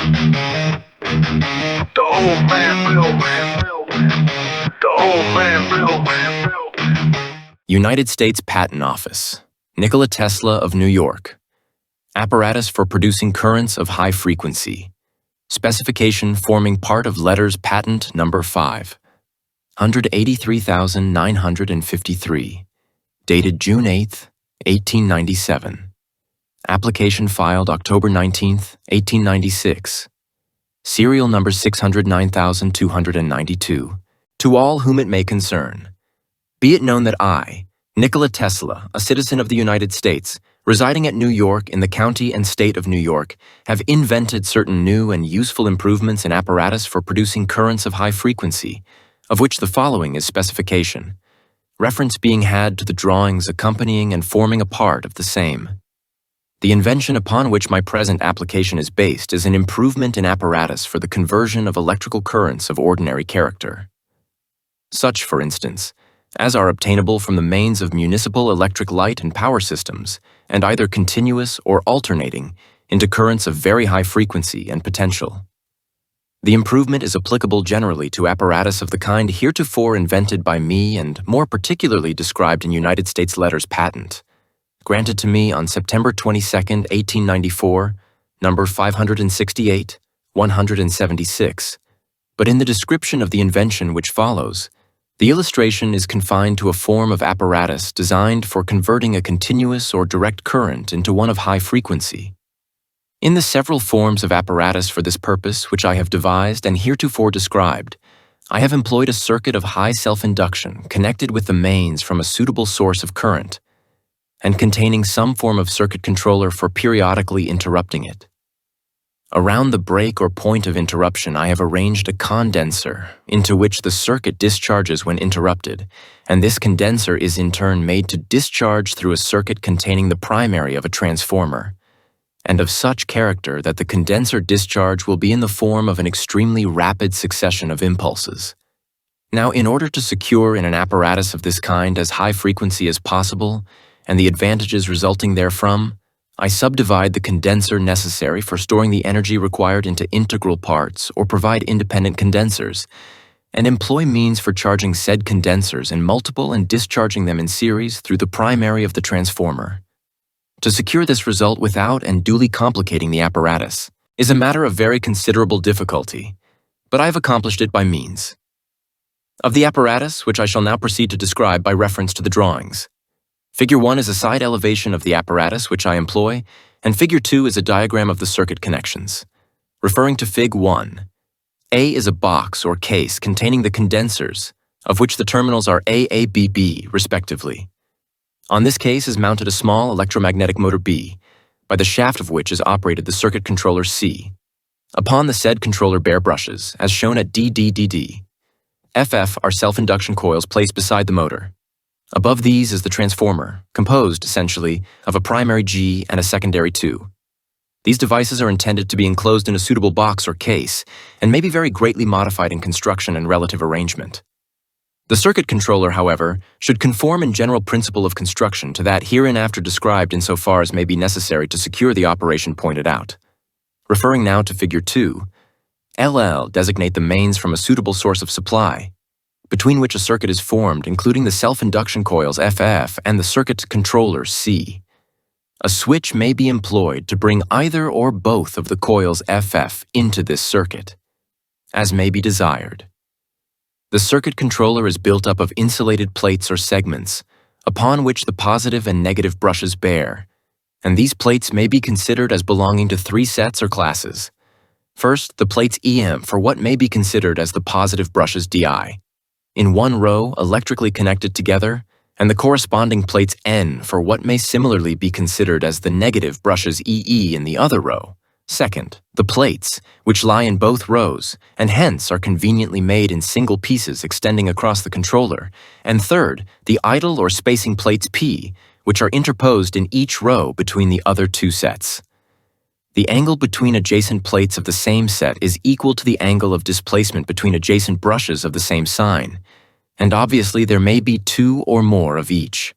The old man will. The old man will. United States Patent Office. Nikola Tesla of New York. Apparatus for producing currents of high frequency. Specification forming part of letters patent number 5. 183,953. Dated June 8, 1897. Application filed October 19, 1896. Serial number 609,292. To all whom it may concern. Be it known that I, Nikola Tesla, a citizen of the United States, residing at New York in the county and state of New York, have invented certain new and useful improvements in apparatus for producing currents of high frequency, of which the following is specification, reference being had to the drawings accompanying and forming a part of the same. The invention upon which my present application is based is an improvement in apparatus for the conversion of electrical currents of ordinary character. Such, for instance, as are obtainable from the mains of municipal electric light and power systems, and either continuous or alternating into currents of very high frequency and potential. The improvement is applicable generally to apparatus of the kind heretofore invented by me and more particularly described in United States Letters Patent, granted to me on September 22, 1894, number 568, 176, but in the description of the invention which follows, the illustration is confined to a form of apparatus designed for converting a continuous or direct current into one of high frequency. In the several forms of apparatus for this purpose which I have devised and heretofore described, I have employed a circuit of high self-induction connected with the mains from a suitable source of current, and containing some form of circuit controller for periodically interrupting it. Around the break or point of interruption I have arranged a condenser into which the circuit discharges when interrupted, and this condenser is in turn made to discharge through a circuit containing the primary of a transformer, and of such character that the condenser discharge will be in the form of an extremely rapid succession of impulses. Now, in order to secure in an apparatus of this kind as high frequency as possible, and the advantages resulting therefrom, I subdivide the condenser necessary for storing the energy required into integral parts or provide independent condensers, and employ means for charging said condensers in multiple and discharging them in series through the primary of the transformer. To secure this result without and duly complicating the apparatus is a matter of very considerable difficulty, but I have accomplished it by means of the apparatus, which I shall now proceed to describe by reference to the drawings. Figure 1 is a side elevation of the apparatus which I employ, and Figure 2 is a diagram of the circuit connections. Referring to Fig 1, A is a box or case containing the condensers, of which the terminals are AABB, respectively. On this case is mounted a small electromagnetic motor B, by the shaft of which is operated the circuit controller C. Upon the said controller bear brushes, as shown at DDDD. FF are self-induction coils placed beside the motor. Above these is the transformer, composed, essentially, of a primary G and a secondary 2. These devices are intended to be enclosed in a suitable box or case, and may be very greatly modified in construction and relative arrangement. The circuit controller, however, should conform in general principle of construction to that hereinafter described insofar as may be necessary to secure the operation pointed out. Referring now to Figure 2, LL designate the mains from a suitable source of supply, between which a circuit is formed, including the self-induction coils FF and the circuit controller C. A switch may be employed to bring either or both of the coils FF into this circuit, as may be desired. The circuit controller is built up of insulated plates or segments, upon which the positive and negative brushes bear, and these plates may be considered as belonging to 3 sets or classes. First, the plates EM for what may be considered as the positive brushes DI, in one row electrically connected together, and the corresponding plates N for what may similarly be considered as the negative brushes EE in the other row. Second, the plates, which lie in both rows, and hence are conveniently made in single pieces extending across the controller. And third, the idle or spacing plates P, which are interposed in each row between the other 2 sets. The angle between adjacent plates of the same set is equal to the angle of displacement between adjacent brushes of the same sign, and obviously there may be 2 or more of each.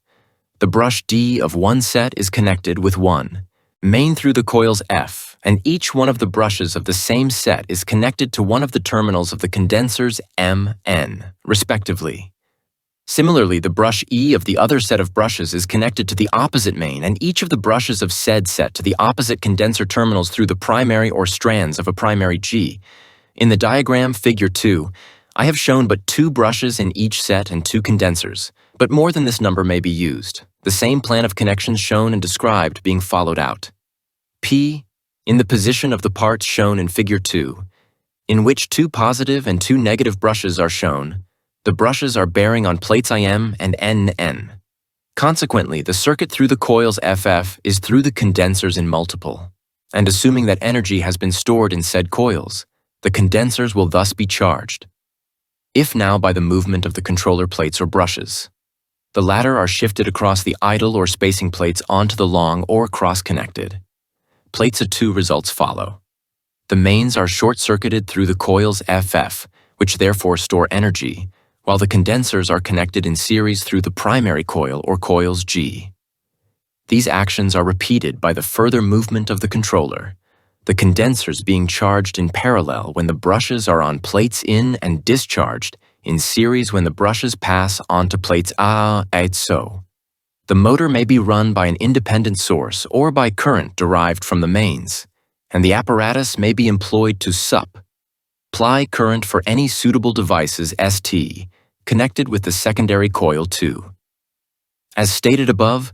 The brush D of one set is connected with one main through the coils F, and each one of the brushes of the same set is connected to one of the terminals of the condensers M, N, respectively. Similarly, the brush E of the other set of brushes is connected to the opposite main, and each of the brushes of said set to the opposite condenser terminals through the primary or strands of a primary G. In the diagram Figure 2, I have shown but 2 brushes in each set and 2 condensers, but more than this number may be used, the same plan of connections shown and described being followed out. P, in the position of the parts shown in Figure 2, in which 2 positive and 2 negative brushes are shown, the brushes are bearing on plates IM and NN. Consequently, the circuit through the coils FF is through the condensers in multiple, and assuming that energy has been stored in said coils, the condensers will thus be charged. If now by the movement of the controller plates or brushes, the latter are shifted across the idle or spacing plates onto the long or cross-connected, plates of 2 results follow. The mains are short-circuited through the coils FF, which therefore store energy, while the condensers are connected in series through the primary coil or coils G. These actions are repeated by the further movement of the controller, the condensers being charged in parallel when the brushes are on plates in and discharged in series when the brushes pass onto plates A and so. The motor may be run by an independent source or by current derived from the mains, and the apparatus may be employed to supply current for any suitable devices ST connected with the secondary coil 2. As stated above,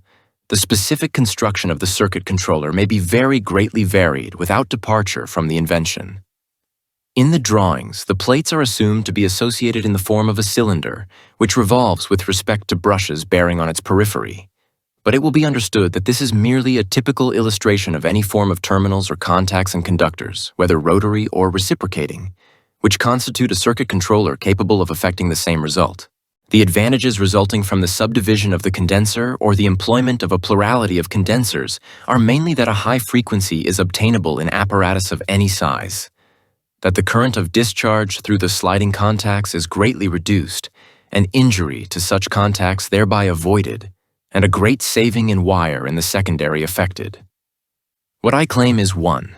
the specific construction of the circuit controller may be very greatly varied without departure from the invention. In the drawings, the plates are assumed to be associated in the form of a cylinder, which revolves with respect to brushes bearing on its periphery. But it will be understood that this is merely a typical illustration of any form of terminals or contacts and conductors, whether rotary or reciprocating, which constitute a circuit controller capable of affecting the same result. The advantages resulting from the subdivision of the condenser or the employment of a plurality of condensers are mainly that a high frequency is obtainable in apparatus of any size, that the current of discharge through the sliding contacts is greatly reduced, and injury to such contacts thereby avoided, and a great saving in wire in the secondary affected. What I claim is 1.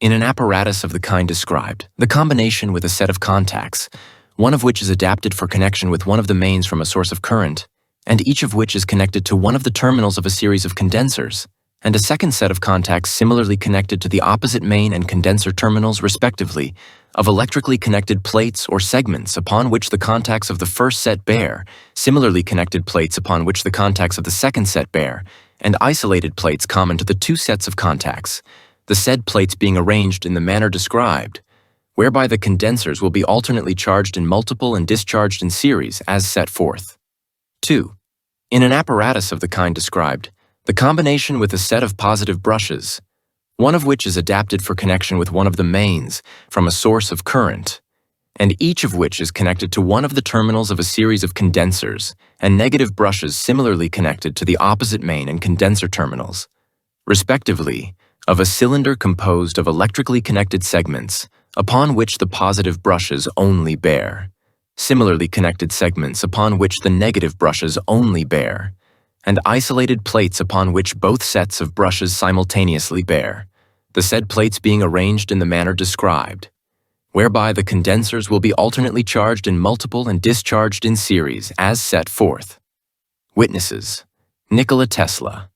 In an apparatus of the kind described, the combination with a set of contacts, one of which is adapted for connection with one of the mains from a source of current, and each of which is connected to one of the terminals of a series of condensers, and a second set of contacts similarly connected to the opposite main and condenser terminals respectively, of electrically connected plates or segments upon which the contacts of the first set bear, similarly connected plates upon which the contacts of the second set bear, and isolated plates common to the 2 sets of contacts, the said plates being arranged in the manner described, whereby the condensers will be alternately charged in multiple and discharged in series as set forth. 2. In an apparatus of the kind described, the combination with a set of positive brushes, one of which is adapted for connection with one of the mains from a source of current, and each of which is connected to one of the terminals of a series of condensers, and negative brushes similarly connected to the opposite main and condenser terminals, respectively, of a cylinder composed of electrically connected segments, upon which the positive brushes only bear, similarly connected segments upon which the negative brushes only bear, and isolated plates upon which both sets of brushes simultaneously bear, the said plates being arranged in the manner described, whereby the condensers will be alternately charged in multiple and discharged in series as set forth. Witnesses: Nikola Tesla,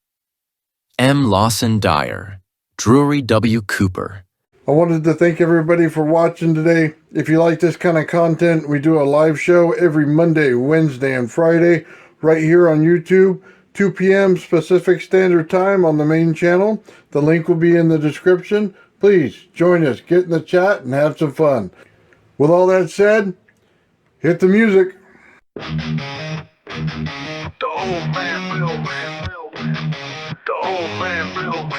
M. Lawson Dyer, Drury W. Cooper. I wanted to thank everybody for watching today. If you like this kind of content, we do a live show every Monday, Wednesday, and Friday right here on YouTube, 2 p.m. Pacific Standard Time on the main channel. The link will be in the description. Please join us, get in the chat, and have some fun. With all that said, hit the music. The old man built. The old man built.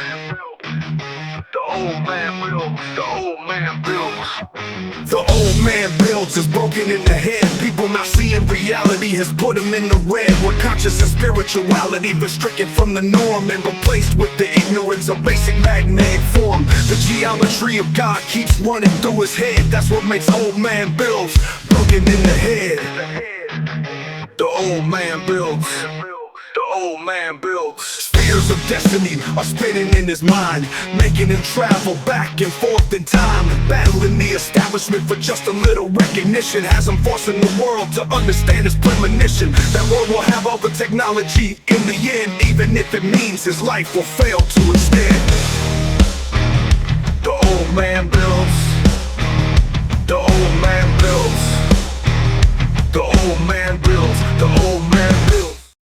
The old man built. The old man builds. The old man builds is broken in the head. People not seeing reality has put them in the red. Where conscious and spirituality restricted from the norm and replaced with the ignorance of basic magnetic form. The geometry of God keeps running through his head. That's what makes old man builds broken in the head. The old man builds. The old man builds. Fear Wheels of destiny are spinning in his mind, making him travel back and forth in time, battling the establishment for just a little recognition. Has him forcing the world to understand his premonition. That world will have all the technology in the end, even if it means his life will fail to extend. The old man